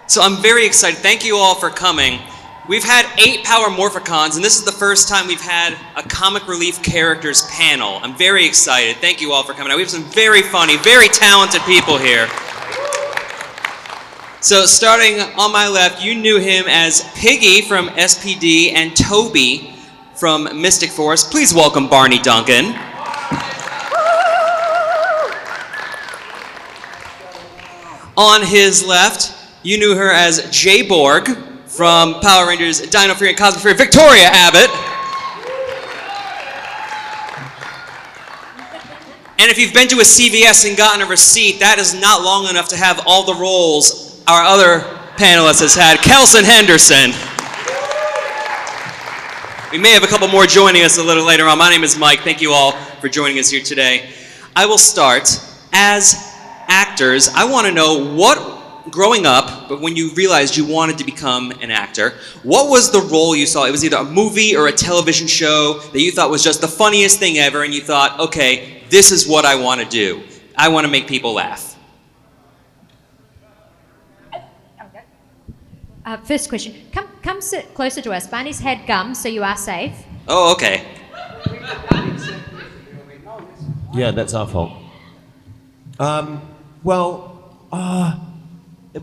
So I'm very excited. Thank you all for coming. We've had 8 Power Morphicons, and this is the first time we've had a Comic Relief characters panel. I'm very excited. Thank you all for coming out. We have some very funny, very talented people here. So starting on my left, you knew him as Piggy from SPD and Toby from Mystic Force. Please welcome Barney Duncan. On his left, you knew her as J-Borg from Power Rangers Dino Fury and Cosmic Fury, Victoria Abbott. And if you've been to a CVS and gotten a receipt, that is not long enough to have all the roles our other panelist has had. Kelson Henderson. We may have a couple more joining us a little later on. My name is Mike. Thank you all for joining us here today. I will start. As actors, I want to know what, growing up, but when you realized you wanted to become an actor, what was the role you saw? It was either a movie or a television show that you thought was just the funniest thing ever, and you thought, okay, this is what I want to do. I want to make people laugh. First question. Come sit closer to us. Barney's had gum, so you are safe. Oh, okay. Yeah, that's our fault.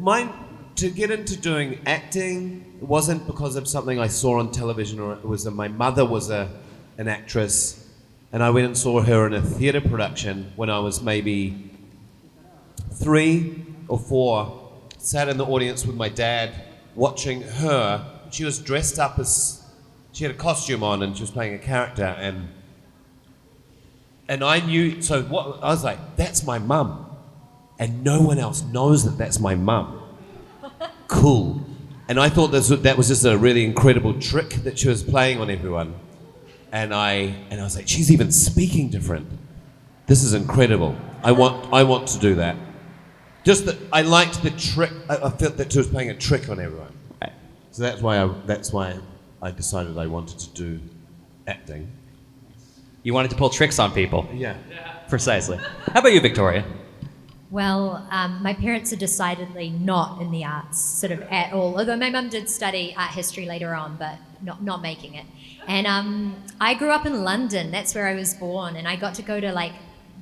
Mine, to get into doing acting, it wasn't because of something I saw on television, or it was that my mother was an actress, and I went and saw her in a theatre production when I was maybe 3 or 4, sat in the audience with my dad, watching her. She was dressed up as, she had a costume on and she was playing a character, and I knew, so what, I was like, that's my mum. And no one else knows that that's my mum. Cool. And I thought that was just a really incredible trick that she was playing on everyone. And I was like, she's even speaking different. This is incredible. I want to do that. Just that I liked the trick. I felt that she was playing a trick on everyone. Right. So that's why I decided I wanted to do acting. You wanted to pull tricks on people. Yeah. Precisely. How about you, Victoria? Well, my parents are decidedly not in the arts, sort of at all. Although my mum did study art history later on, but not making it. And I grew up in London. That's where I was born, and I got to go to like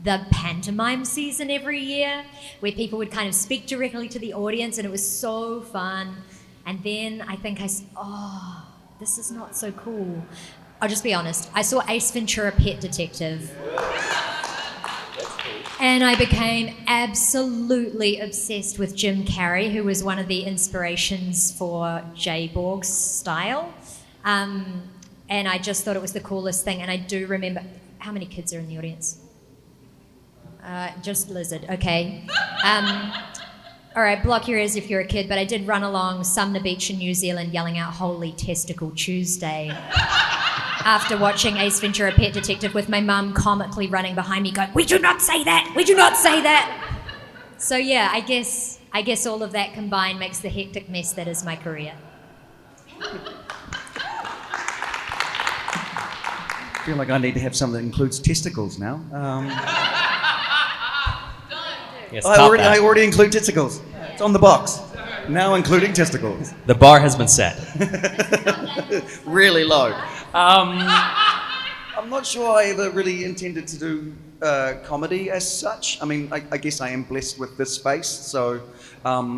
the pantomime season every year, where people would kind of speak directly to the audience, and it was so fun. And then I think this is not so cool. I'll just be honest. I saw Ace Ventura: Pet Detective. And I became absolutely obsessed with Jim Carrey, who was one of the inspirations for J-Borg's style. And I just thought it was the coolest thing. And I do remember, how many kids are in the audience? Just Lizard, okay. All right, block your ears if you're a kid, but I did run along Sumner Beach in New Zealand yelling out Holy Testicle Tuesday after watching Ace Ventura: Pet Detective with my mum comically running behind me going, we do not say that, we do not say that. So yeah, I guess all of that combined makes the hectic mess that is my career. I feel like I need to have something that includes testicles now. Yes, I already include testicles. It's on the box. Now including testicles. The bar has been set. Really low. I'm not sure I ever really intended to do comedy as such. I mean, I guess I am blessed with this space, so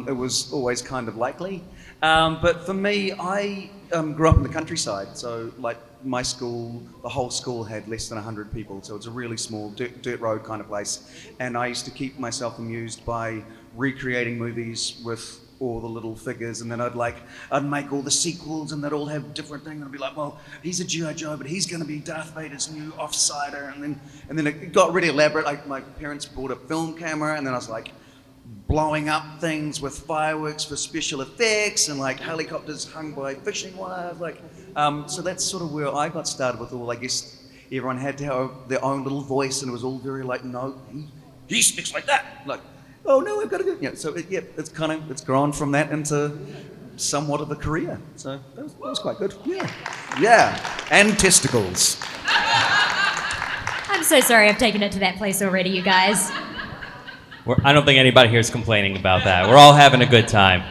it was always kind of likely. But for me, I grew up in the countryside, so like my school, the whole school had less than 100 people, so it's a really small dirt road kind of place. And I used to keep myself amused by recreating movies with all the little figures, and then I'd make all the sequels, and they'd all have different things. And I'd be like, well, he's a G.I. Joe, but he's going to be Darth Vader's new offsider. And then it got really elaborate. Like my parents bought a film camera, and then I was like blowing up things with fireworks for special effects, and like helicopters hung by fishing wires. So that's sort of where I got started with all. I guess everyone had to have their own little voice, and it was all very like, no, he speaks like that. Like, oh no, I've got to go. Yeah, so it's grown from that into somewhat of a career. So that was quite good. Yeah, and testicles. I'm so sorry I've taken it to that place already, you guys. I don't think anybody here is complaining about that. We're all having a good time.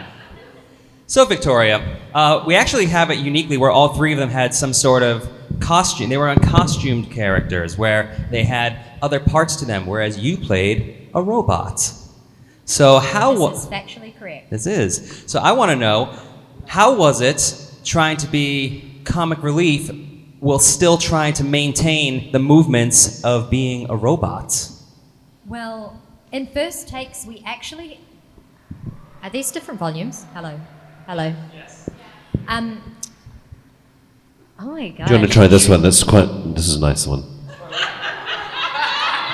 So, Victoria, we actually have it uniquely where all three of them had some sort of costume. They were on costumed characters where they had other parts to them, whereas you played a robot. So This is factually correct. This is. So I want to know, how was it trying to be comic relief while still trying to maintain the movements of being a robot? Well, in first takes, we actually... Are these different volumes? Hello. Hello. Yes. Oh my God. Do you want to try this one? This is a nice one.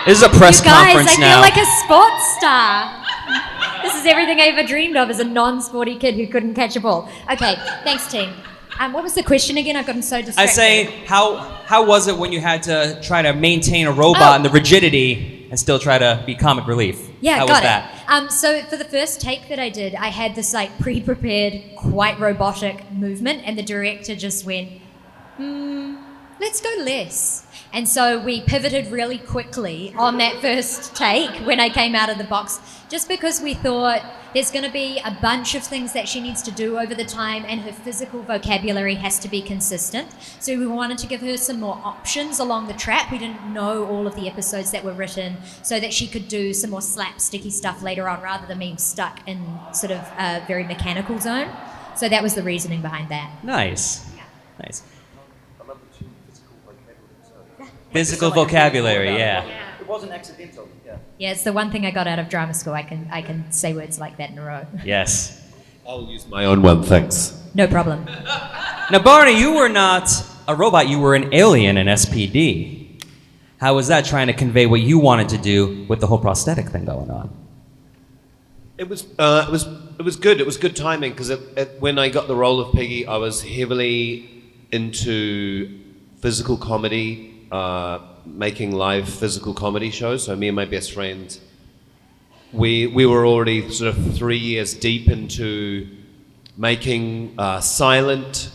This is a press You guys, conference I now. feel like a sports star. This is everything I ever dreamed of as a non-sporty kid who couldn't catch a ball. Okay, thanks, team. What was the question again? I've gotten so distracted. I say, how was it when you had to try to maintain a robot and the rigidity and still try to be comic relief? Yeah, how got was that? So for the first take that I did, I had this like pre-prepared, quite robotic movement, and the director just went, let's go less. And so we pivoted really quickly on that first take when I came out of the box, just because we thought there's going to be a bunch of things that she needs to do over the time, and her physical vocabulary has to be consistent. So we wanted to give her some more options along the track. We didn't know all of the episodes that were written, so that she could do some more slapsticky stuff later on, rather than being stuck in sort of a very mechanical zone. So that was the reasoning behind that. Nice. Nice. Physical vocabulary, yeah. It wasn't accidental. Yeah. Yeah, it's the one thing I got out of drama school. I can say words like that in a row. Yes. I'll use my own one, thanks. No problem. Now, Barney, you were not a robot. You were an alien in SPD. How was that trying to convey what you wanted to do with the whole prosthetic thing going on? It was good. It was good timing because when I got the role of Piggy, I was heavily into physical comedy. Making live physical comedy shows. So me and my best friend, we were already sort of 3 years deep into making silent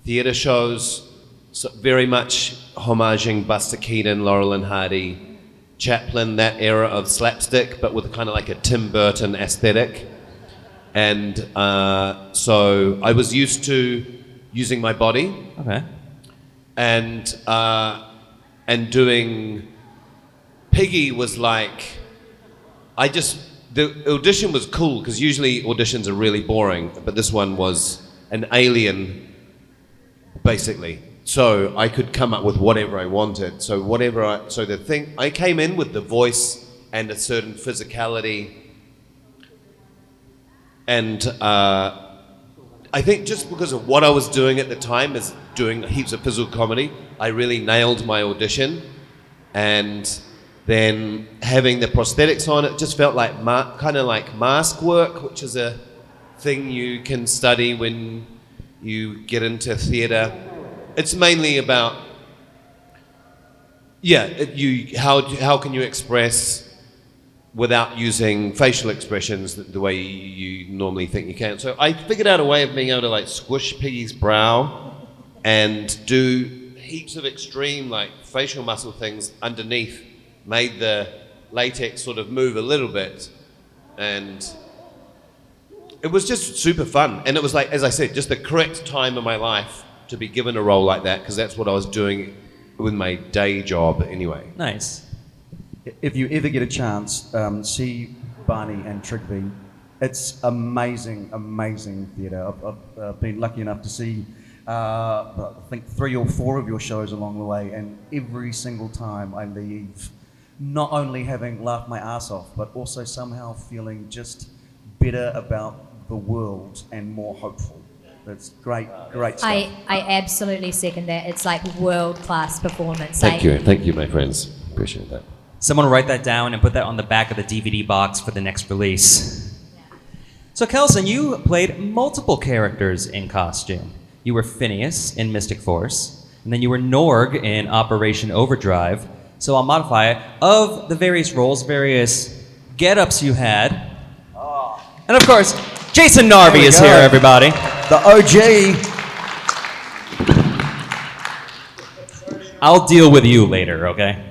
theatre shows, so very much homaging Buster Keaton, Laurel and Hardy, Chaplin, that era of slapstick, but with kind of like a Tim Burton aesthetic. And so I was used to using my body. Okay. And doing Piggy was like, the audition was cool because usually auditions are really boring, but this one was an alien, basically. So I could come up with whatever I wanted. So I came in with the voice and a certain physicality, and I think just because of what I was doing at the time, as doing heaps of physical comedy, I really nailed my audition. And then having the prosthetics on, it just felt like kind of like mask work, which is a thing you can study when you get into theatre. It's mainly about, how can you express without using facial expressions the way you normally think you can. So I figured out a way of being able to like squish Piggy's brow and do heaps of extreme like facial muscle things underneath, made the latex sort of move a little bit, and it was just super fun. And it was like, as I said, just the correct time in my life to be given a role like that, because that's what I was doing with my day job anyway. Nice. If you ever get a chance, see Barney and Trigby. It's amazing, amazing theatre. I've been lucky enough to see, I think 3 or 4 of your shows along the way, and every single time I leave, not only having laughed my ass off, but also somehow feeling just better about the world and more hopeful. It's great stuff. I absolutely second that. It's like world-class performance. Thank you, my friends. Appreciate that. Someone write that down and put that on the back of the DVD box for the next release. So, Kelson, you played multiple characters in costume. You were Phineas in Mystic Force, and then you were Norg in Operation Overdrive. So I'll modify it. Of the various roles, various get-ups you had. And of course, Jason Narvey is here, everybody. The OG. I'll deal with you later, okay?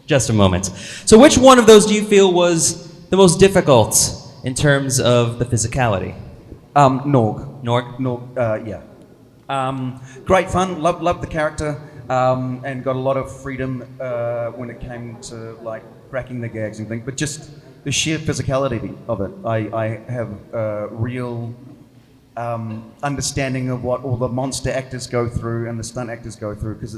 Just a moment. So which one of those do you feel was the most difficult in terms of the physicality? Norg. Norg? Norg, yeah. Great fun, loved the character, and got a lot of freedom when it came to like cracking the gags and things, but just the sheer physicality of it. I have a real understanding of what all the monster actors go through and the stunt actors go through, because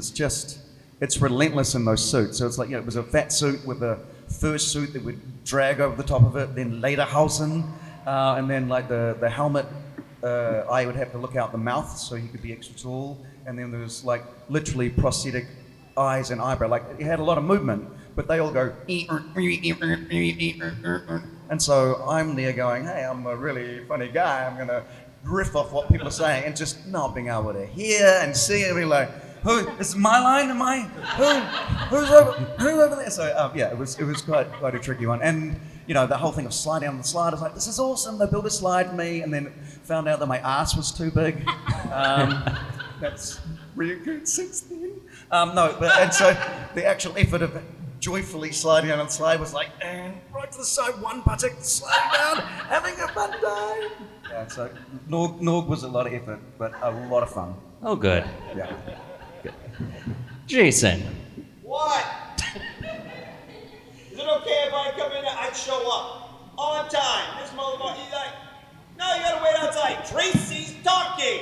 it's relentless in those suits. So it's like, it was a fat suit with a fur suit that would drag over the top of it, then lederhosen, and then like the helmet, I would have to look out the mouth so he could be extra tall, and then there was like literally prosthetic eyes and eyebrow. Like, it had a lot of movement, but they all go, and so I'm there going, hey, I'm a really funny guy, I'm gonna riff off what people are saying, and just not being able to hear and see and be like, who, this is my line, am I, who's over there? So yeah, it was quite a tricky one. And the whole thing of sliding on the slide, I was like, this is awesome, they built a slide for me, and then found out that my ass was too big. That's really good since then. And so the actual effort of joyfully sliding on the slide was like, and right to the side, one buttock, sliding down, having a fun time. Yeah, so Norg was a lot of effort, but a lot of fun. Oh, good. Yeah. Jason. What? Is it okay if I come in? I'd show up on time. This motherfucker, he's like, no, you gotta wait outside. Tracy's talking.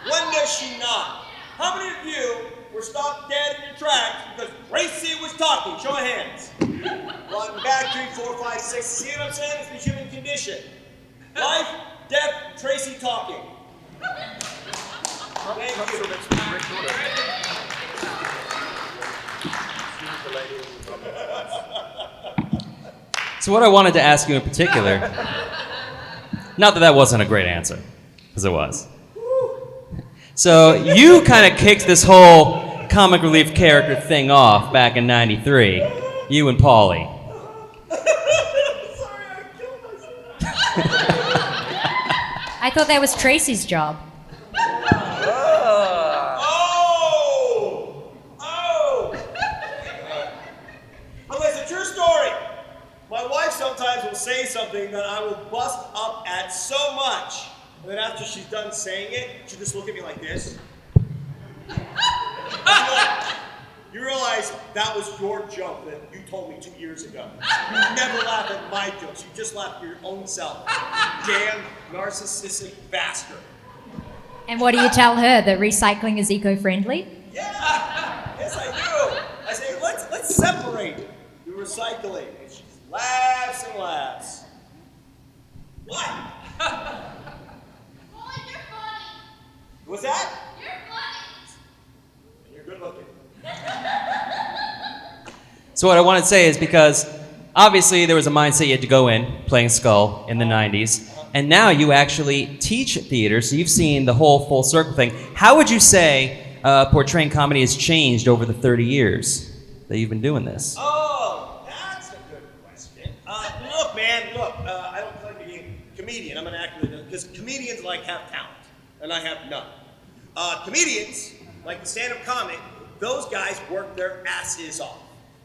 When does she not? How many of you were stopped dead in your tracks because Tracy was talking? Show of hands. 1, back, 3, 4, 5, 6. See what I'm saying? It's the human condition. Life, death, Tracy talking. Thank you. So what I wanted to ask you in particular, not that wasn't a great answer, because it was. So you kind of kicked this whole Comic Relief character thing off back in '93, you and Paulie. Sorry, I killed myself. I thought that was Tracy's job. Well, it's a true story. My wife sometimes will say something that I will bust up at so much, and then after she's done saying it, she'll just look at me like this. You realize that was your joke that you told me 2 years ago. You never laugh at my jokes. You just laugh at your own self. Damn narcissistic bastard. And what do you tell her? That recycling is eco-friendly? Yeah, yes I do. I say, let's separate the recycling. And she laughs and laughs. What? Well, you're funny. What's that? You're funny. You're good looking. So what I want to say is, because obviously there was a mindset you had to go in, playing Skull in the 90s, and now you actually teach theater, so you've seen the whole full circle thing. How would you say portraying comedy has changed over the 30 years that you've been doing this? Oh, that's a good question. Look, man, I don't claim to be a comedian. I'm an actor, because comedians have talent, and I have none. Comedians, like the stand-up comic, those guys work their asses off.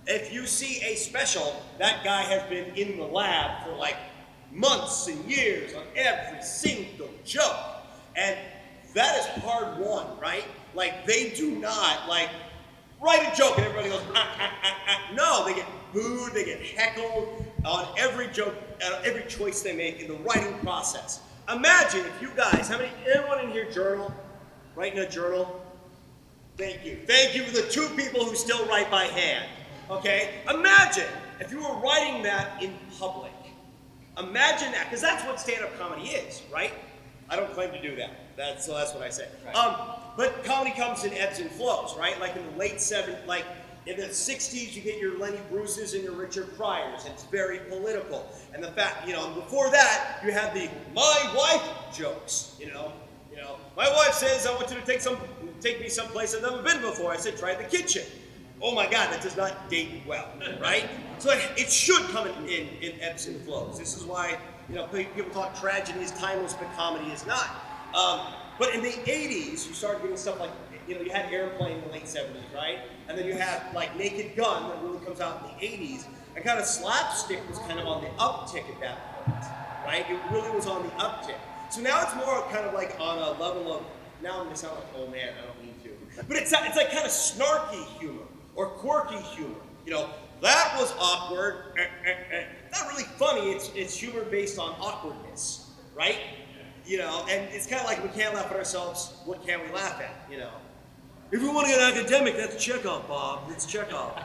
If you see a special, that guy has been in the lab for months and years on every single joke. And that is hard won, right? They do not write a joke and everybody goes, No, they get booed, they get heckled on every joke, every choice they make in the writing process. Imagine if you guys, anyone in here journal? Write in a journal? Thank you. Thank you for the 2 people who still write by hand. Okay? Imagine if you were writing that in public. Imagine that, because that's what stand-up comedy is, right? I don't claim to do that. That's what I say. Right. But comedy comes in ebbs and flows, right? Like in the late 70s, in the 60s, you get your Lenny Bruce's and your Richard Pryors, and it's very political. And the fact, before that, you have the my wife jokes, My wife says, I want you to take me someplace I've never been before. I said, try the kitchen. Oh my God, that does not date well, right? So it should come in ebbs and flows. This is why, people talk tragedy is timeless, but comedy is not. But in the 80s, you started getting stuff like, you had Airplane in the late 70s, right? And then you had Naked Gun that really comes out in the 80s. And kind of slapstick was kind of on the uptick at that point, right? It really was on the uptick. So now it's more kind of like on a level of, now I'm gonna sound like, oh man, I don't need to. But it's like kind of snarky humor or quirky humor. You know, that was awkward. Not really funny, it's humor based on awkwardness, right? You know, and it's kind of like we can't laugh at ourselves, what can we laugh at, you know? If we want to get academic, that's Chekhov, Bob. It's Chekhov.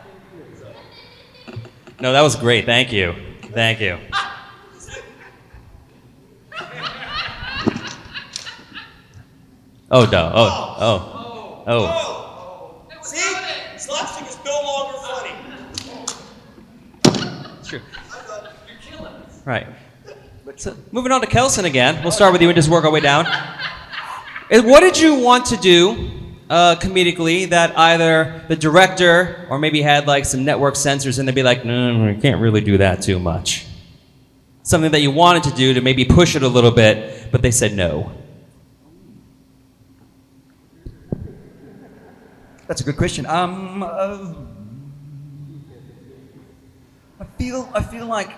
No, that was great. Thank you. Thank you. Oh, no. Oh. See? Slapstick is no longer funny. It's true. Right. So, moving on to Kelson again. We'll start with you and just work our way down. What did you want to do comedically that either the director or maybe had like some network censors and they'd be like, no, you can't really do that too much? Something that you wanted to do to maybe push it a little bit, but they said no. That's a good question. I feel like,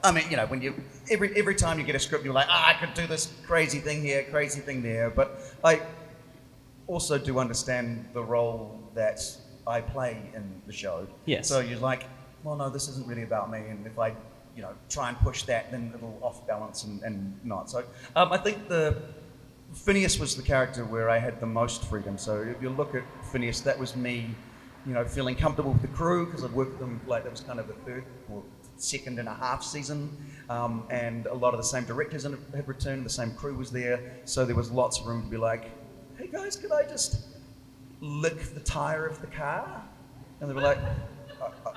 I mean, you know, when you every time you get a script, you're like, I could do this crazy thing here, crazy thing there. But I also do understand the role that I play in the show. Yes. So you're like, well, no, this isn't really about me, and if I, you know, try and push that, then it'll off balance and not. So I think Phineas was the character where I had the most freedom. So if you look at Phineas, that was me, you know, feeling comfortable with the crew because I'd worked with them, like that was kind of the third or second and a half season, and a lot of the same directors had returned, the same crew was there, so there was lots of room to be like, hey guys, could I just lick the tire of the car? And they were like,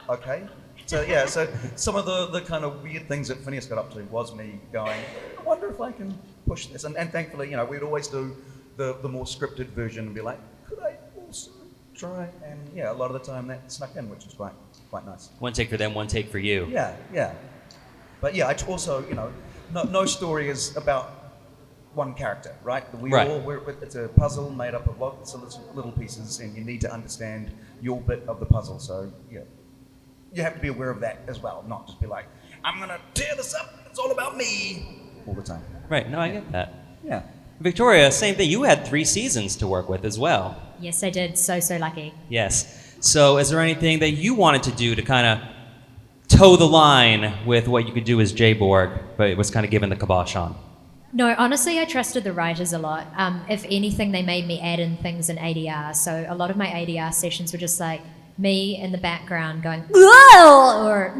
okay. So yeah, so some of the kind of weird things that Phineas got up to was me going, I wonder if I can push this. And thankfully, you know, we'd always do the more scripted version and be like, could I also try? And yeah, a lot of the time that snuck in, which was quite nice. One take for them, one take for you. Yeah. But yeah, I also, you know, no story is about one character, right? It's a puzzle made up of lots of little pieces, and you need to understand your bit of the puzzle. So yeah, you have to be aware of that as well, not just be like, I'm gonna tear this up, it's all about me all the time. Right, no, I get that. Yeah. Victoria, same thing. You had 3 seasons to work with as well. Yes, I did. So lucky. Yes. So is there anything that you wanted to do to kind of toe the line with what you could do as Jay Borg, but it was kind of given the kibosh on? No, honestly, I trusted the writers a lot. If anything, they made me add in things in ADR. So a lot of my ADR sessions were just like me in the background going, or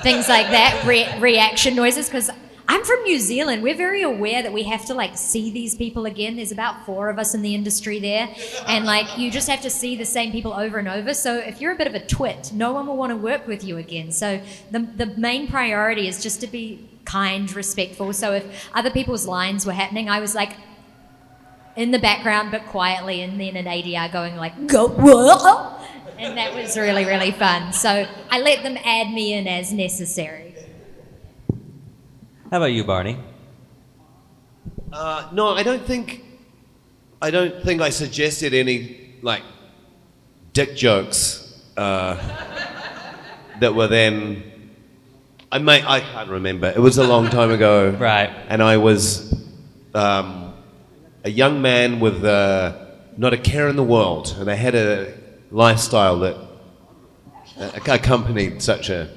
things like that, reaction noises, because I'm from New Zealand. We're very aware that we have to like see these people again. There's about 4 of us in the industry there, and like you just have to see the same people over and over. So if you're a bit of a twit, no one will want to work with you again. So the main priority is just to be kind, respectful. So if other people's lines were happening, I was like in the background but quietly, and then in ADR going like, go, whoa! And that was really, really fun. So I let them add me in as necessary. How about you, Barney? No, I don't think I suggested any like dick jokes that were then. I can't remember. It was a long time ago. Right. And I was a young man with not a care in the world, and I had a lifestyle that accompanied such a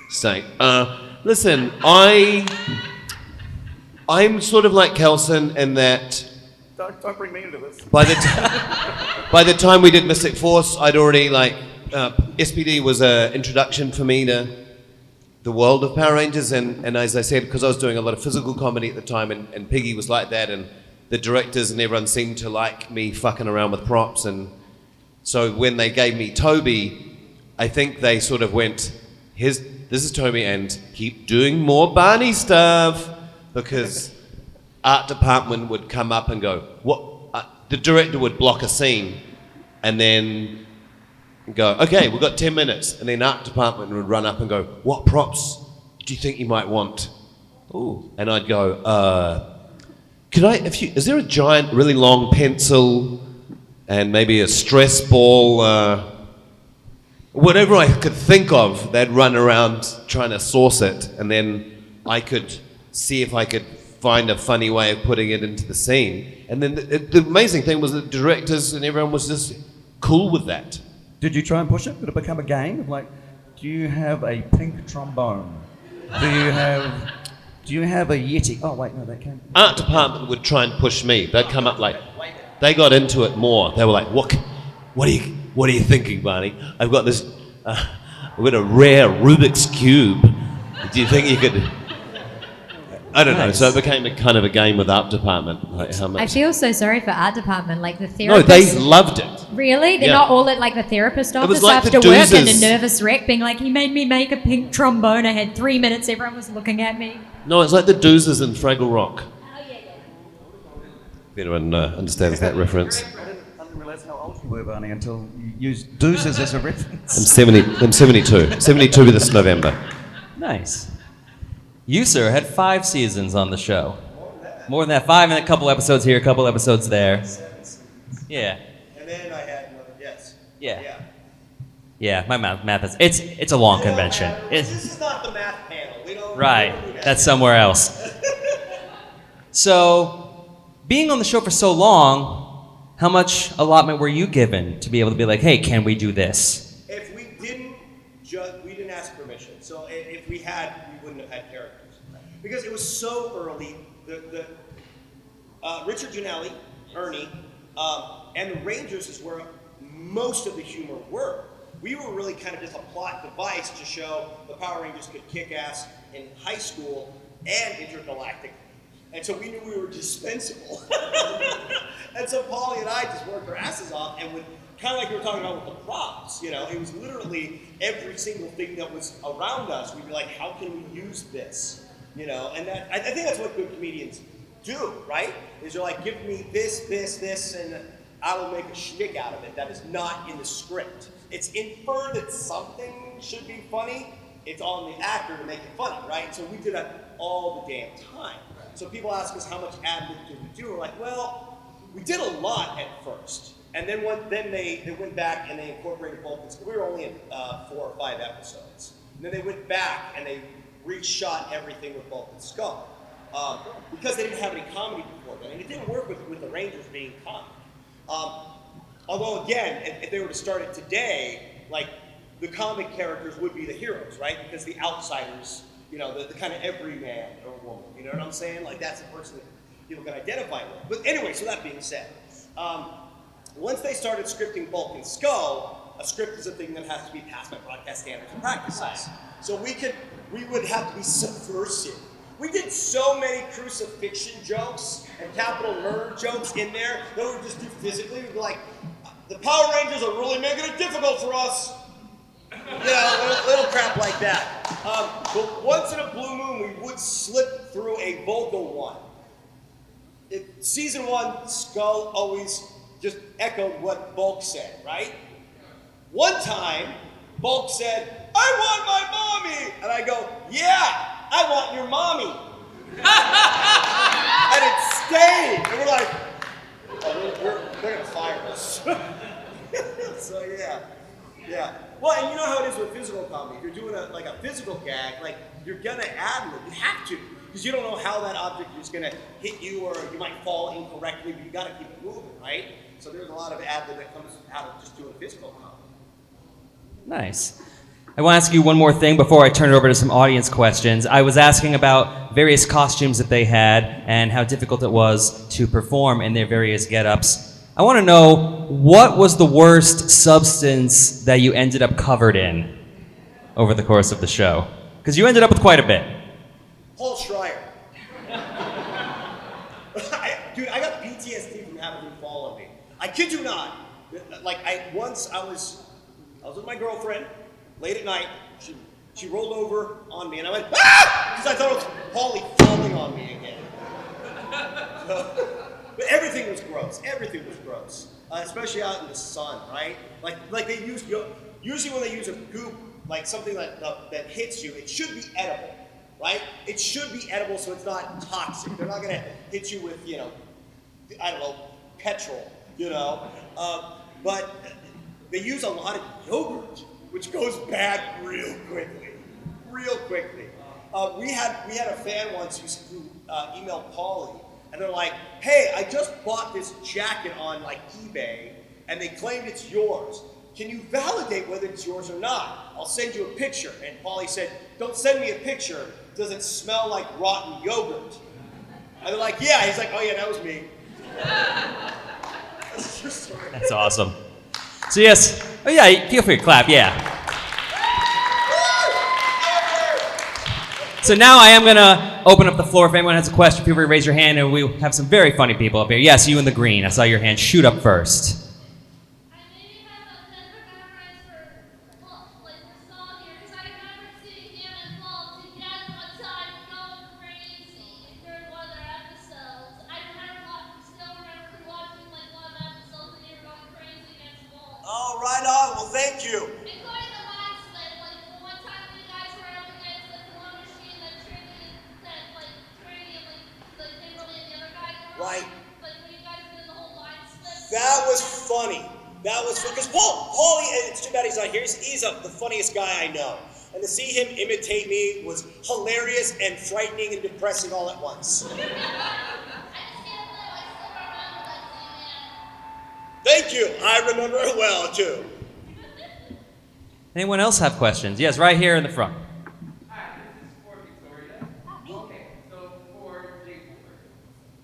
state. Listen, I'm sort of like Kelson in that. Don't bring me into this. By the time we did Mystic Force, I'd already SPD was an introduction for me to the world of Power Rangers, and as I said, because I was doing a lot of physical comedy at the time, and Piggy was like that, and the directors and everyone seemed to like me fucking around with props, and so when they gave me Toby, I think they sort of went, this is Toby, and keep doing more Barney stuff, because art department would come up and go, what? The director would block a scene, and then go, okay, we've got 10 minutes, and then art department would run up and go, what props do you think you might want? Ooh. And I'd go, is there a giant, really long pencil and maybe a stress ball, whatever I could think of, they'd run around trying to source it, and then I could see if I could find a funny way of putting it into the scene. And then the amazing thing was that directors and everyone was just cool with that. Did you try and push it? Did it become a game of like, do you have a pink trombone? Do you have a Yeti? Oh wait, no, that came. Art department would try and push me. They'd come up like, they got into it more. They were like, what are you thinking, Barney? I've got this, I've got a rare Rubik's Cube. Do you think you could? I don't know. So it became a kind of a game with art department. Like how much? I feel so sorry for art department. Like the No, therapists. they loved it. Really? They're Yeah. not all at like the therapist office like the after work and a doozers. nervous wreck being like, he made me make a pink trombone. I had 3 minutes. Everyone was looking at me. No, it's like the doozers in Fraggle Rock. If anyone understands that reference. I didn't realise how old you were, Barney, until you used doozers as a reference. I'm 72. 72 this November. Nice. You, sir, had 5 seasons on the show. More than that. 5 and a couple episodes here, a couple episodes there. Yeah. And then I had another, yes. Yeah. Yeah, my math is, it's a long convention. This is not the math panel. We don't. Right, we don't do that. that's somewhere else. So, being on the show for so long, how much allotment were you given to be able to be like, hey, can we do this? If we didn't ask permission. So if we had, we wouldn't have had characters because it was so early. Richard Gianelli, Ernie, and the Rangers is where most of the humor were. We were really kind of just a plot device to show the Power Rangers could kick ass in high school and intergalactic. And so we knew we were dispensable. And so Polly and I just worked our asses off and would, kind of like we were talking about with the props, you know, it was literally every single thing that was around us. We'd be like, how can we use this? You know, and that, I think that's what good comedians do, right? Is you're like, give me this, and I will make a shtick out of it that is not in the script. It's inferred that something should be funny. It's on the actor to make it funny, right? So we did that all the damn time. So people ask us how much ad-lib did we do? We're like, well, we did a lot at first. And then they went back and they incorporated Vulcans. We were only in 4 or 5 episodes. And then they went back and they reshot everything with Vulcan Skull. Because they didn't have any comedy before then. And it didn't work with the Rangers being comic. Although again, if they were to start it today, like the comic characters would be the heroes, right? Because the outsiders, you know, the kind of everyman or woman, you know what I'm saying? Like that's the person that people can identify with. But anyway, so that being said, once they started scripting Vulcan Skull, a script is a thing that has to be passed by broadcast standards and practices. So we would have to be subversive. We did so many crucifixion jokes and capital murder jokes in there that we would just do physically. We'd be like, the Power Rangers are really making it difficult for us. You know, little crap like that. But once in a blue moon, we would slip through a vocal one. Season 1, Skull always just echoed what Bulk said, right? One time, Bulk said, I want my mommy! And I go, yeah, I want your mommy. And it stayed. And we're like, oh, they're going to fire us. So yeah. Well, and you know how it is with physical comedy. If you're doing a physical gag, like you're going to ad-lib. You have to. Because you don't know how that object is going to hit you or you might fall incorrectly, but you got to keep it moving, right? So there's a lot of ad-lib that comes out of just doing physical comedy. Nice. I want to ask you one more thing before I turn it over to some audience questions. I was asking about various costumes that they had and how difficult it was to perform in their various get-ups. I want to know, what was the worst substance that you ended up covered in over the course of the show? Because you ended up with quite a bit. Paul Schreier. Dude, I got PTSD from having him fall on me. I kid you not. Like, once I was with my girlfriend, late at night, she rolled over on me, and I went, ah! Because I thought it was Paulie falling on me again. But everything was gross. Everything was gross. Especially out in the sun, right? Like they use, usually when they use a goop, like something that hits you, it should be edible, right? It should be edible so it's not toxic. They're not gonna hit you with, you know, I don't know, petrol, you know? But they use a lot of yogurt, which goes bad real quickly. We had a fan once who emailed Paulie, and they're like, "Hey, I just bought this jacket on like eBay, and they claimed it's yours. Can you validate whether it's yours or not? I'll send you a picture." And Paulie said, "Don't send me a picture. Does it smell like rotten yogurt?" And they're like, "Yeah." He's like, "Oh yeah, that was me." That's a true story. That's awesome. So yes, oh yeah, feel free to clap, yeah. So now I am gonna open up the floor. If anyone has a question, feel free to raise your hand, and we have some very funny people up here. Yes, you in the green. I saw your hand shoot up first. I maybe have a Denver memories for Saul here, because I remember seeing him and Paul together one time going crazy during one of their episodes. I still remember watching like one of the episodes and you were going crazy against Paul. Oh, right on. Well, thank you. Including the mind slip, like the one time you guys were up against the one machine that Trinium, like they really and the other guy were on. Right. Like when you guys did the whole mind slip. That was funny. That was fun. Because Paulie, and it's too bad he's not here. He's the funniest guy I know. And to see him imitate me was hilarious and frightening and depressing all at once. I just can't believe I still remember that scene, man. Thank you. I remember it well, too. Anyone else have questions? Yes, right here in the front. Hi, this is for Victoria. Okay, so for Jacob,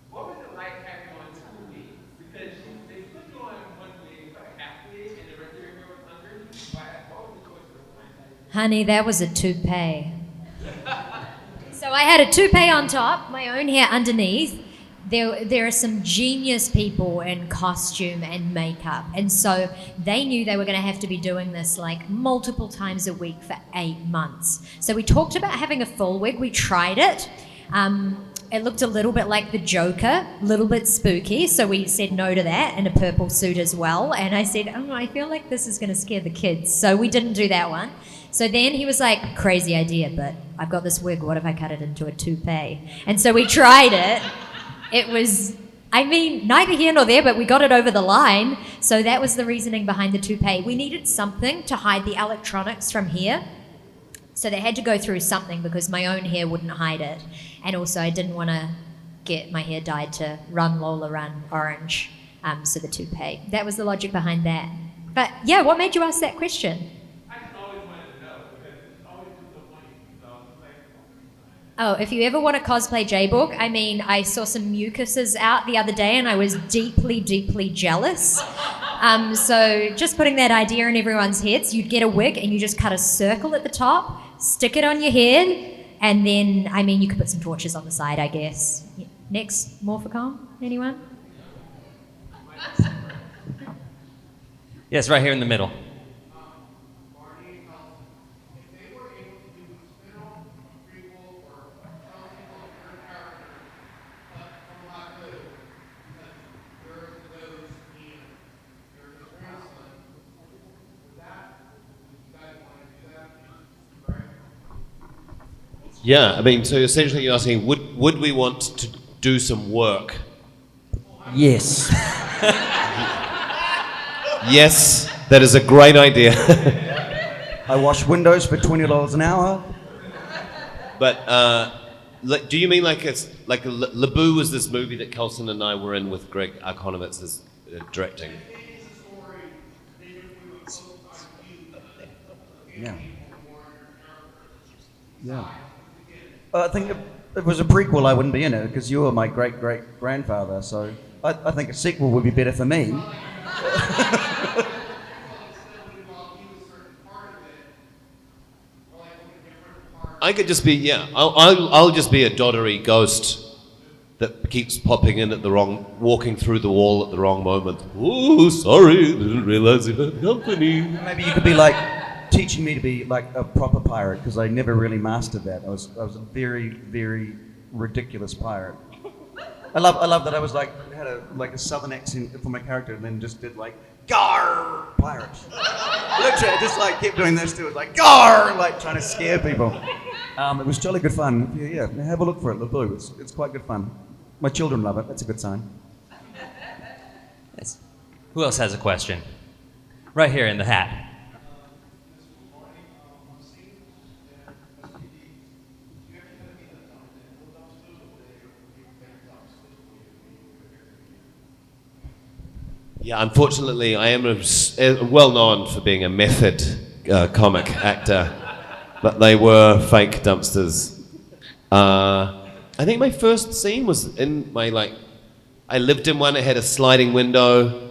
what was it like having on 2 weeks? Because they put you on 1 wig, like half wig, and the rest of your hair was under. What was the choice for the client? Honey, that was a toupee. So I had a toupee on top, my own hair underneath. There are some genius people in costume and makeup, and so they knew they were going to have to be doing this like multiple times a week for 8 months. So we talked about having a full wig. We tried it. It looked a little bit like the Joker, a little bit spooky, so we said no to that, and a purple suit as well. And I said, oh, I feel like this is going to scare the kids, so we didn't do that one. So then he was like, crazy idea, but I've got this wig, what if I cut it into a toupee? And so we tried it. It was, I mean, neither here nor there, but we got it over the line. So that was the reasoning behind the toupee. We needed something to hide the electronics from here. So they had to go through something because my own hair wouldn't hide it. And also I didn't want to get my hair dyed to Run Lola Run orange. So the toupee. That was the logic behind that. But yeah, what made you ask that question? I just always wanted to know because it's always been so funny. So it's like, Oh, if you ever want to cosplay J-Book, I mean, I saw some mucuses out the other day and I was deeply, deeply jealous. So just putting that idea in everyone's heads, you'd get a wig and you just cut a circle at the top, stick it on your head, and then, I mean, you could put some torches on the side, I guess. Yeah. Next, Morphicon, anyone? Yes, right here in the middle. Yeah, I mean, so essentially you're asking, would we want to do some work? Yes. Yes, that is a great idea. I wash windows for $20 an hour. But do you mean like it's like Laboo was this movie that Kelson and I were in with Greg Arkonovitz as directing? Yeah. Yeah. I think if it was a prequel, I wouldn't be in it because you were my great-great-grandfather. So I think a sequel would be better for me. I could just be, yeah, I'll just be a doddery ghost that keeps popping in at walking through the wall at the wrong moment. Ooh, sorry, didn't realize you had company. Maybe you could be like teaching me to be like a proper pirate because I never really mastered that. I was a very, very ridiculous pirate. I love that I was like had a southern accent for my character and then just did like gar pirates. Literally, I just like kept doing this too. It was like gar, like trying to scare people. It was jolly good fun. Yeah, have a look for it, Laboo. It's quite good fun. My children love it. That's a good sign. Yes. Who else has a question? Right here in the hat. you ever Yeah, unfortunately, I am well known for being a method comic actor, but they were fake dumpsters. I think my first scene was in my I lived in one. It had a sliding window,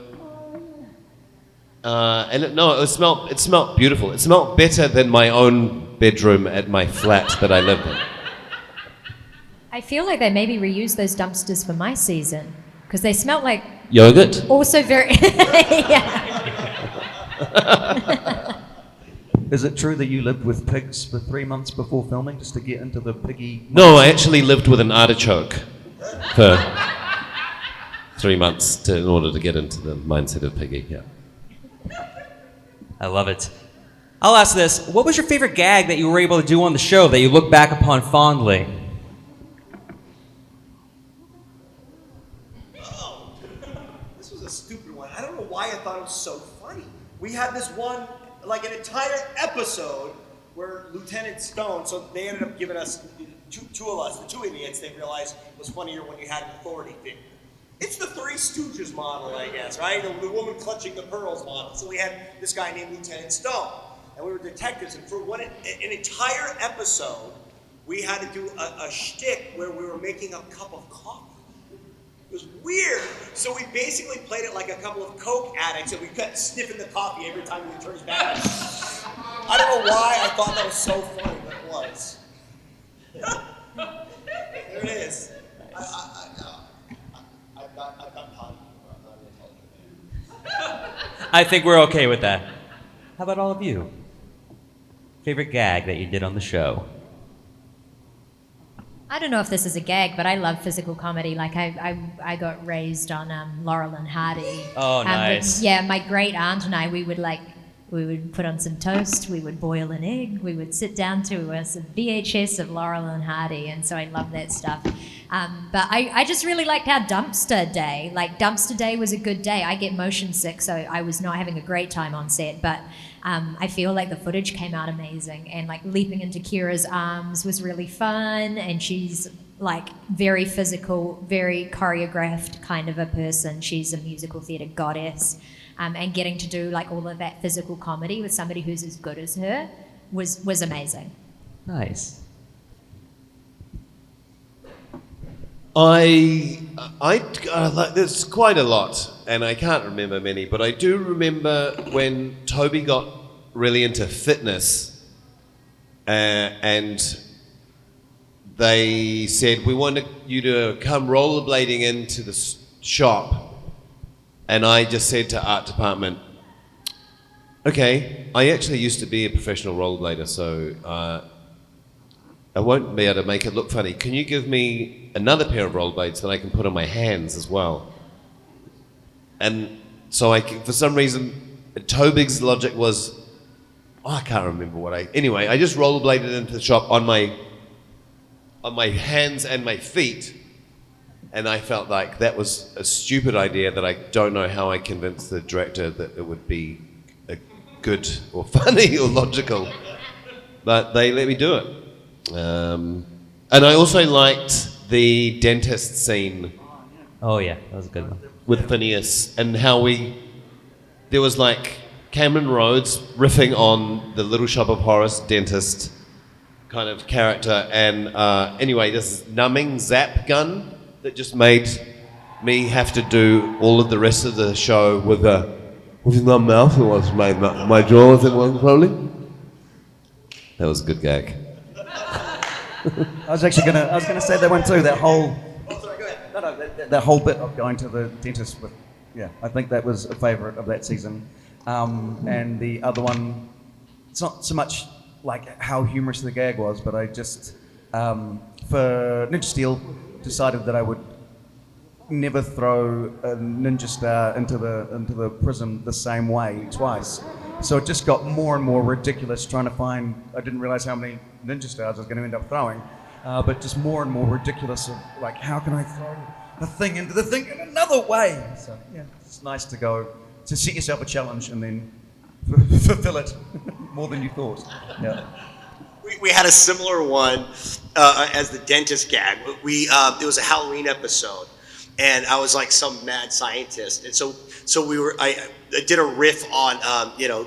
and it smelled beautiful. It smelled better than my own bedroom at my flat that I lived in. I feel like they maybe reused those dumpsters for my season because they smelled like Yogurt. also very. Yeah. Is it true that you lived with pigs for 3 months before filming just to get into the piggy? No, I actually lived with an artichoke for 3 months in order to get into the mindset of Piggy. Yeah. I love it. I'll ask this. What was your favorite gag that you were able to do on the show that you look back upon fondly? Oh, this was a stupid one. I don't know why I thought it was so funny. We had this one, like an entire episode where Lieutenant Stone, so they ended up giving us, two of us, the two idiots, they realized was funnier when you had an authority figure. It's the Three Stooges model, I guess, right? The woman clutching the pearls model. So we had this guy named Lieutenant Stone, and we were detectives, and for an entire episode, we had to do a shtick where we were making a cup of coffee. It was weird. So we basically played it like a couple of coke addicts, and we kept sniffing the coffee every time we turned back. I don't know why I thought that was so funny, but it was. There it is. I've got potty. I'm not going to tell you. I think we're okay with that. How about all of you? Favorite gag that you did on the show? I don't know if this is a gag, but I love physical comedy. Like I got raised on Laurel and Hardy. Oh, nice. Yeah, my great aunt and I, we would put on some toast, we would boil an egg, we would sit down to some VHS of Laurel and Hardy, and so I love that stuff. But I just really liked our dumpster day. Like, dumpster day was a good day. I get motion sick, so I was not having a great time on set, but I feel like the footage came out amazing, and like leaping into Kira's arms was really fun, and she's like very physical, very choreographed kind of a person. She's a musical theatre goddess. And getting to do like all of that physical comedy with somebody who's as good as her was amazing. Nice. There's quite a lot, and I can't remember many, but I do remember when Toby got really into fitness, and they said, we want you to come rollerblading into the shop. And I just said to art department, okay, I actually used to be a professional rollerblader, so I won't be able to make it look funny. Can you give me another pair of rollerblades that I can put on my hands as well? And so for some reason, Tobig's logic was, I can't remember anyway, I just rollerbladed into the shop on my hands and my feet. And I felt like that was a stupid idea that I don't know how I convinced the director that it would be good or funny or logical. But they let me do it. And I also liked the dentist scene. Oh yeah, that was a good one. With Phineas, and how there was like Cameron Rhodes riffing on the Little Shop of Horrors dentist kind of character. And anyway, this numbing zap gun that just made me have to do all of the rest of the show with my mouth. It was my jaw as it was probably. That was a good gag. I was gonna say that one too. That whole. Oh, sorry, go ahead. No, that whole bit of going to the dentist I think that was a favourite of that season. And the other one, it's not so much like how humorous the gag was, but I just for Ninja Steel decided that I would never throw a ninja star into the prism the same way twice. So it just got more and more ridiculous trying to find. I didn't realize how many ninja stars I was going to end up throwing, but just more and more ridiculous of like, how can I throw the thing into the thing in another way? So yeah, it's nice to set yourself a challenge and then fulfill it more than you thought. Yeah. We had a similar one as the dentist gag. It was a Halloween episode, and I was like some mad scientist. And so I did a riff on,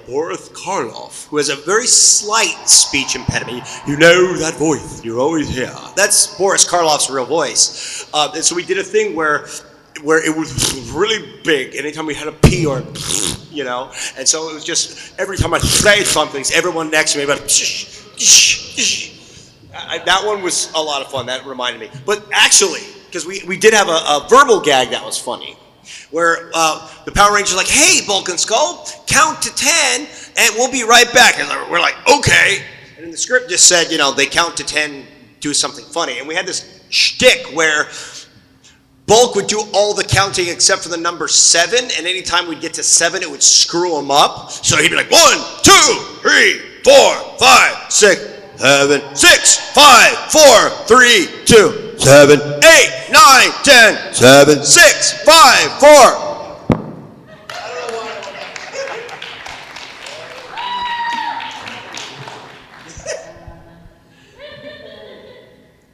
Boris Karloff, who has a very slight speech impediment. You know that voice, you're always here. That's Boris Karloff's real voice. And so we did a thing where it was really big anytime we had a P or, and so it was just every time I say something, everyone next to me, but that one was a lot of fun. That reminded me. But actually, because we did have a verbal gag that was funny, where the Power Rangers are like, hey, Bulk and Skull, count to 10, and we'll be right back. And we're like, okay. And the script just said, they count to 10, do something funny. And we had this shtick where Bulk would do all the counting except for the number 7, and anytime we'd get to 7, it would screw him up. So he'd be like, 1, 2, 3, 4, 5, 6, 7, 6, 5, 4, 3, 2, 7, 8, 9, 10, 7, 6, 5, 4.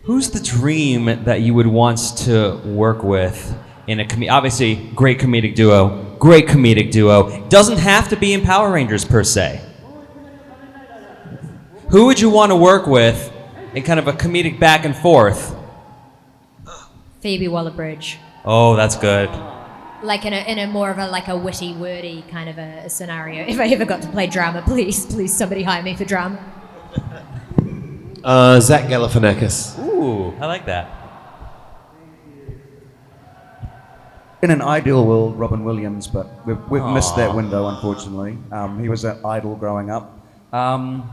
Who's the dream that you would want to work with in a obviously great comedic duo. Doesn't have to be in Power Rangers per se. Who would you want to work with in kind of a comedic back and forth? Phoebe Waller-Bridge. Oh, that's good. Like in a more of a witty, wordy kind of a scenario. If I ever got to play drama, please somebody hire me for drama. Zach Galifianakis. Ooh, I like that. In an ideal world, Robin Williams, but we've missed that window, unfortunately. He was an idol growing up. I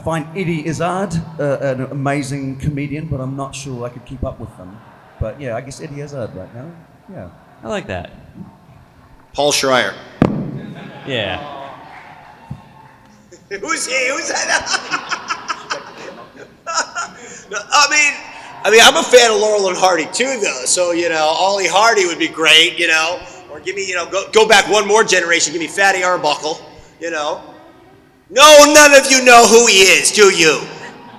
find Eddie Izzard an amazing comedian, but I'm not sure I could keep up with them. But yeah, I guess Eddie Izzard right now. Yeah. I like that. Paul Schreier. Yeah. Who's he? Who's that? No, I mean, I'm a fan of Laurel and Hardy too, though. So Ollie Hardy would be great, Or give me, go back one more generation. Give me Fatty Arbuckle, No, none of you know who he is, do you?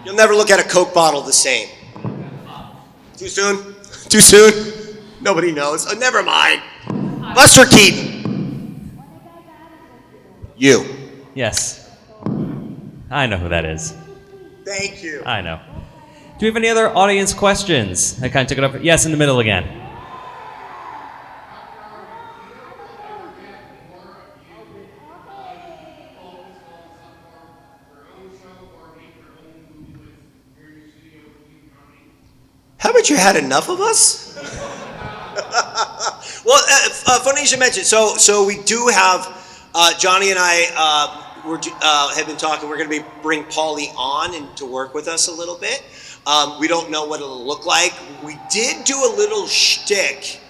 You'll never look at a Coke bottle the same. Too soon? Too soon? Nobody knows. Oh, never mind. Buster Keaton. You. Yes. I know who that is. Thank you. I know. Do we have any other audience questions? I kind of took it up. Yes, in the middle again. Haven't you had enough of us? Well, funny you should mention. So we do have Johnny and I have been talking. We're going to bring Paulie on and to work with us a little bit. We don't know what it'll look like. We did do a little shtick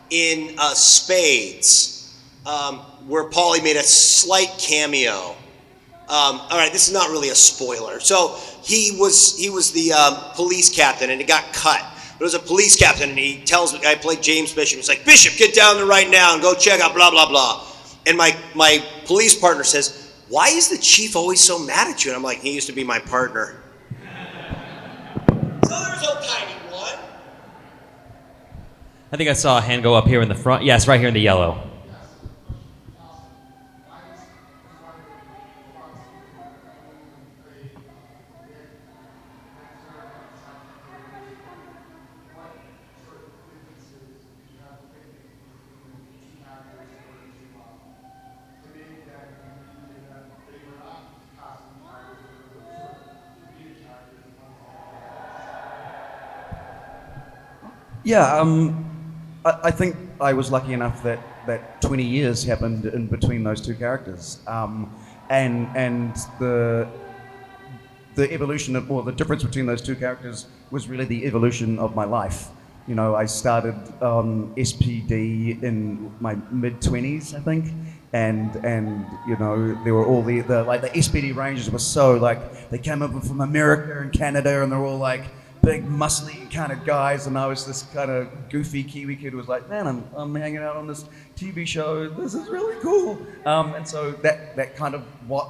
in Spades, where Paulie made a slight cameo. All right, this is not really a spoiler. So he was the police captain, and it got cut. There was a police captain, and he tells me, I played James Bishop. He's like, Bishop, get down there right now and go check out blah, blah, blah. And my police partner says, why is the chief always so mad at you? And I'm like, he used to be my partner. So there's a tiny one. I think I saw a hand go up here in the front. Yes, right here in the yellow. Yeah, I think I was lucky enough that 20 years happened in between those two characters, and the evolution of, or the difference between those two characters was really the evolution of my life. I started on SPD in my mid-20s, I think, and there were all the SPD Rangers were so they came over from America and Canada, and they're all big, muscly kind of guys, and I was this kind of goofy Kiwi kid who was like, man, I'm hanging out on this TV show. This is really cool. And so that kind of what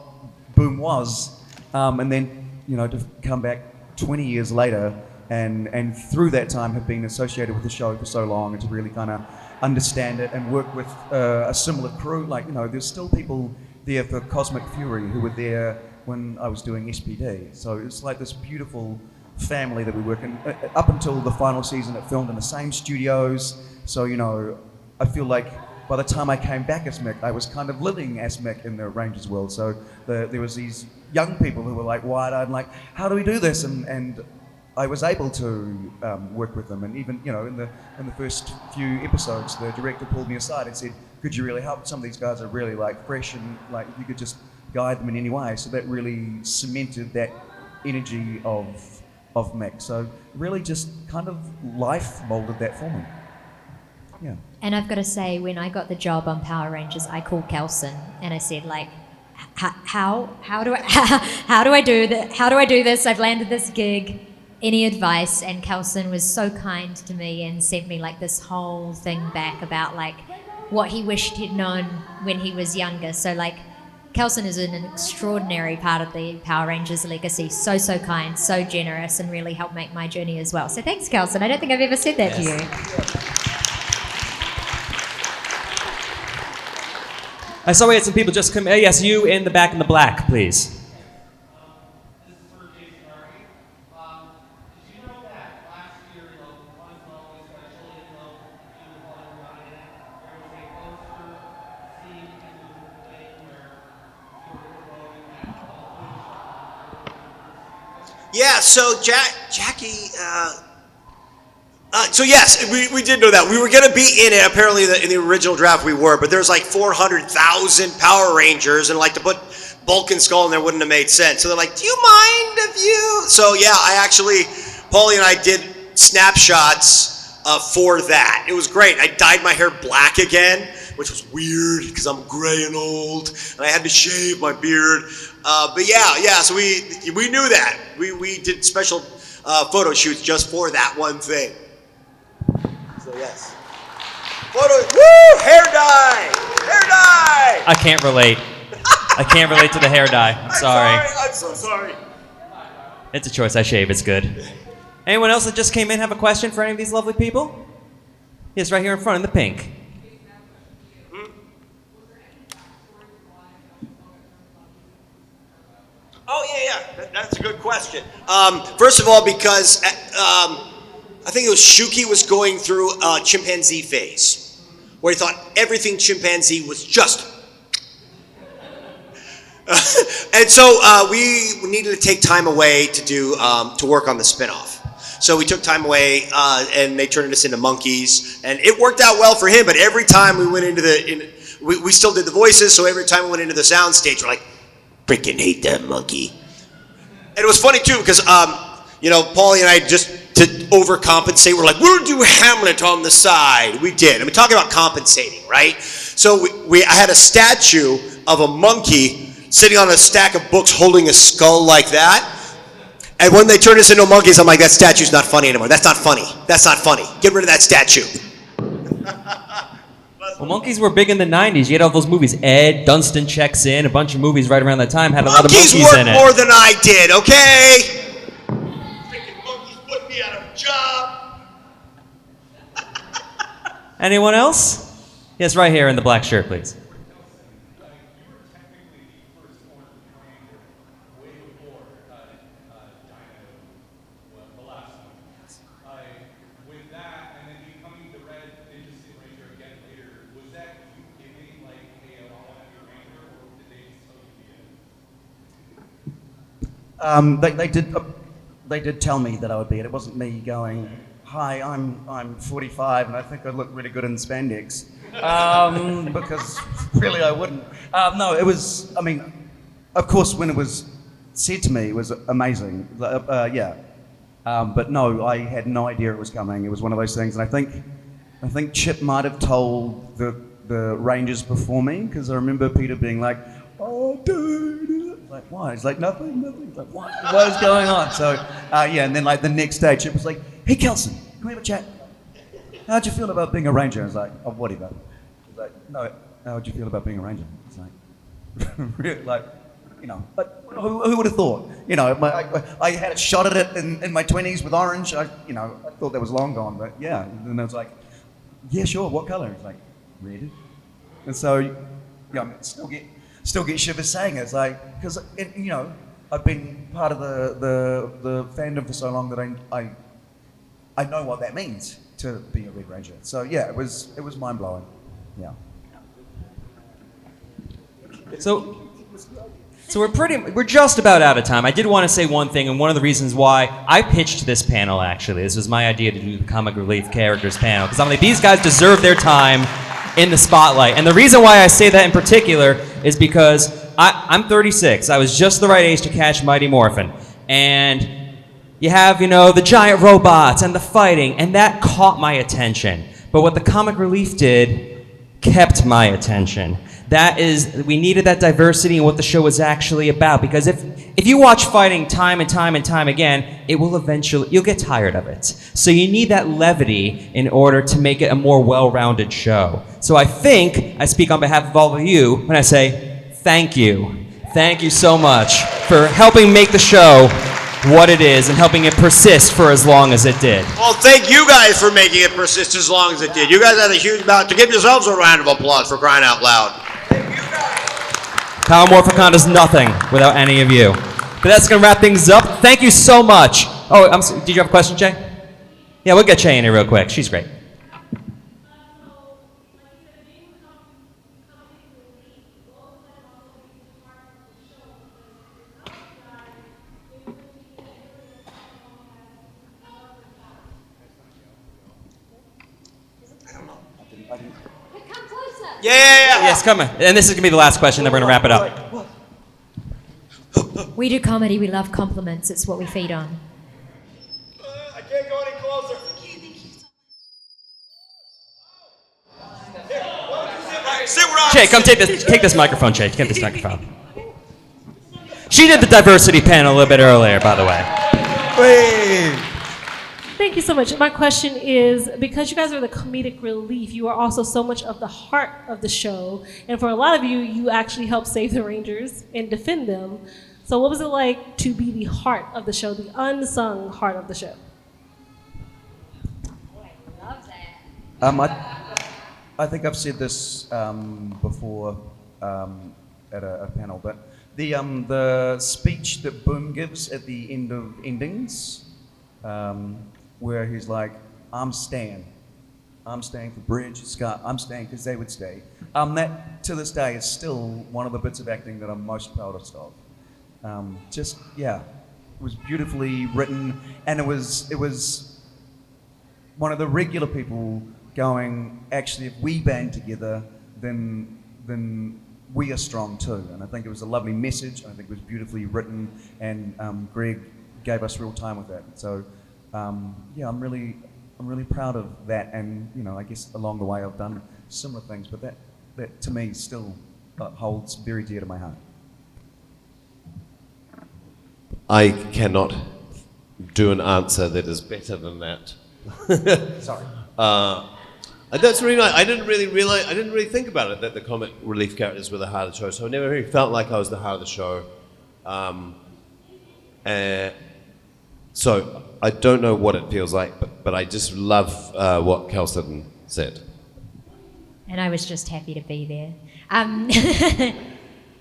Boom was. And then, to come back 20 years later and through that time have been associated with the show for so long, and to really kind of understand it and work with a similar crew. Like, you know, there's still people there for Cosmic Fury who were there when I was doing SPD. So it's like this beautiful family that we work in. Up until the final season, it filmed in the same studios. So, you know, I feel like by the time I came back as Mick, I was kind of living as Mick in the Rangers world. So there was these young people who were like wide-eyed and like, how do we do this? And I was able to work with them. And even, you know, in the first few episodes, the director pulled me aside and said, could you really help? Some of these guys are really like fresh, and like if you could just guide them in any way. So that really cemented that energy of Mick. So really just kind of life molded that for me. Yeah. And I've got to say, when I got the job on Power Rangers, I called Kelson and I said, like, how do I do that? How do I do this? I've landed this gig. Any advice? And Kelson was so kind to me and sent me like this whole thing back about like what he wished he'd known when he was younger. So like, Kelson is an extraordinary part of the Power Rangers legacy. So kind, so generous, and really helped make my journey as well. So thanks, Kelson. I don't think I've ever said that to you. I saw we had some people just come. Yes, you in the back in the black, please. This is for Jason Harvey. Did you know that last year, one film was Chili in Love, you were calling about it. There was a poster scene in the thing where you were promoting that Yeah, so Jackie, so yes, we did know that. We were going to be in it, apparently in the original draft we were, but there's like 400,000 Power Rangers, and like to put Bulk and Skull in there wouldn't have made sense. So they're like, do you mind if you... So yeah, Paulie and I did snapshots for that. It was great. I dyed my hair black again, which was weird because I'm gray and old, and I had to shave my beard. But yeah, so we knew that. We did special photo shoots just for that one thing. So yes. Hair dye! Hair dye! I can't relate. I can't relate to the hair dye. I'm sorry. I'm so sorry. It's a choice. I shave. It's good. Anyone else that just came in have a question for any of these lovely people? Yes, right here in front in the pink. Oh, yeah. That's a good question. First of all, because I think it was Shuki was going through a chimpanzee phase, where he thought everything chimpanzee was just. And so we needed to take time away to work on the spinoff. So we took time away, and they turned us into monkeys, and it worked out well for him. But every time we went into we still did the voices. So every time we went into the sound stage, we're like, freaking hate that monkey. And it was funny too because Paulie and I just to overcompensate, we're like, we'll do Hamlet on the side. We did. I mean, talking about compensating, right? So I had a statue of a monkey sitting on a stack of books holding a skull like that. And when they turned us into monkeys, I'm like, that statue's not funny anymore. That's not funny. That's not funny. Get rid of that statue. Well, monkeys were big in the 90s. You had all those movies. Ed, Dunstan Checks In, a bunch of movies right around that time had a lot of monkeys in it. Monkeys worked more than I did, okay? Freaking monkeys put me out of a job. Anyone else? Yes, right here in the black shirt, please. They did tell me that I would be it. It wasn't me going, hi, I'm 45 and I think I look really good in spandex. Because really I wouldn't. No, it was, I mean, of course when it was said to me, it was amazing. But no, I had no idea it was coming. It was one of those things, and I think Chip might have told the Rangers before me, because I remember Peter being like, oh dude. Like, why? He's like, nothing. He's like, what is going on? So, and then like the next day, Chip was like, hey, Kelson, can we have a chat? How'd you feel about being a Ranger? I was like, oh, whatever. He's like, no, how'd you feel about being a Ranger? It's like, really, like, but who would have thought? I had a shot at it in my 20s with orange. I thought that was long gone, but yeah. And I was like, yeah, sure. What color? It's like red. And so, still get shivers saying it. It's like because I've been part of the fandom for so long that I know what that means to be a Red Ranger. So yeah, it was mind blowing. Yeah. So we're just about out of time. I did want to say one thing, and one of the reasons why I pitched this panel, actually, this was my idea to do the Comic Relief Characters panel, because I'm like, these guys deserve their time in the spotlight. And the reason why I say that in particular is because I'm 36. I was just the right age to catch Mighty Morphin. And you have, the giant robots and the fighting, and that caught my attention. But what the Comic Relief did kept my attention. That is, we needed that diversity in what the show was actually about, because if you watch fighting time and time and time again, you'll get tired of it. So you need that levity in order to make it a more well-rounded show. So I think I speak on behalf of all of you when I say thank you. Thank you so much for helping make the show what it is and helping it persist for as long as it did. Well, thank you guys for making it persist as long as it did. You guys had a huge amount to give yourselves a round of applause for crying out loud. Morphicon is nothing without any of you. But that's going to wrap things up. Thank you so much. Oh, did you have a question, Jay? Yeah, we'll get Jay in here real quick. She's great. Come closer. Yeah. Yes, come on. And this is going to be the last question, then we're going to wrap it up. We do comedy. We love compliments. It's what we feed on. I can't go any closer. Sit where I'm Jay, come take this microphone, Jay. Take this microphone. She did the diversity panel a little bit earlier, by the way. Thank you so much. My question is, because you guys are the comedic relief, you are also so much of the heart of the show. And for a lot of you, you actually help save the Rangers and defend them. So what was it like to be the heart of the show, the unsung heart of the show? I love that. I think I've said this before at a panel, but the speech that Boom gives at the end of Endings, where he's like, I'm staying for Bridge, Scott, I'm staying because they would stay. That to this day is still one of the bits of acting that I'm most proudest of. It was beautifully written, and it was one of the regular people going, actually, if we band together, then we are strong too. And I think it was a lovely message. I think it was beautifully written, and Greg gave us real time with that. So, I'm really proud of that. And I guess along the way I've done similar things, but that to me still holds very dear to my heart. I cannot do an answer that is better than that. Sorry. That's really nice. I didn't really think about it, that the comic relief characters were the heart of the show, so I never really felt like I was the heart of the show. So I don't know what it feels like, but I just love what Kelston said. And I was just happy to be there.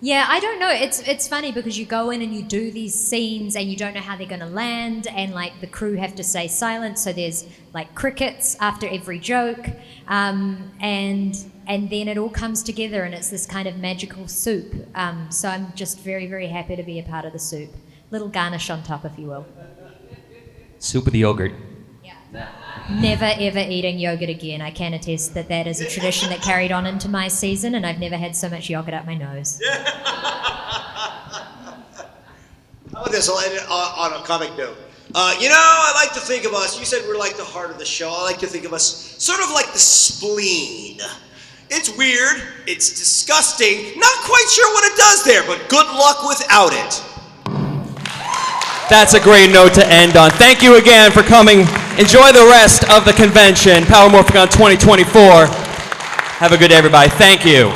Yeah, I don't know. It's funny because you go in and you do these scenes and you don't know how they're going to land, and like the crew have to stay silent, so there's like crickets after every joke, and then it all comes together and it's this kind of magical soup. So I'm just very, very happy to be a part of the soup. Little garnish on top, if you will. Soup with yogurt. Never ever eating yogurt again. I can attest that is a tradition that carried on into my season, and I've never had so much yogurt up my nose. How about this? I'll end it on a comic note. I like to think of us, you said we're like the heart of the show. I like to think of us sort of like the spleen. It's weird, it's disgusting, not quite sure what it does there, but good luck without it. That's a great note to end on. Thank you again for coming. Enjoy the rest of the convention, Power Morphicon 2024. Have a good day, everybody. Thank you.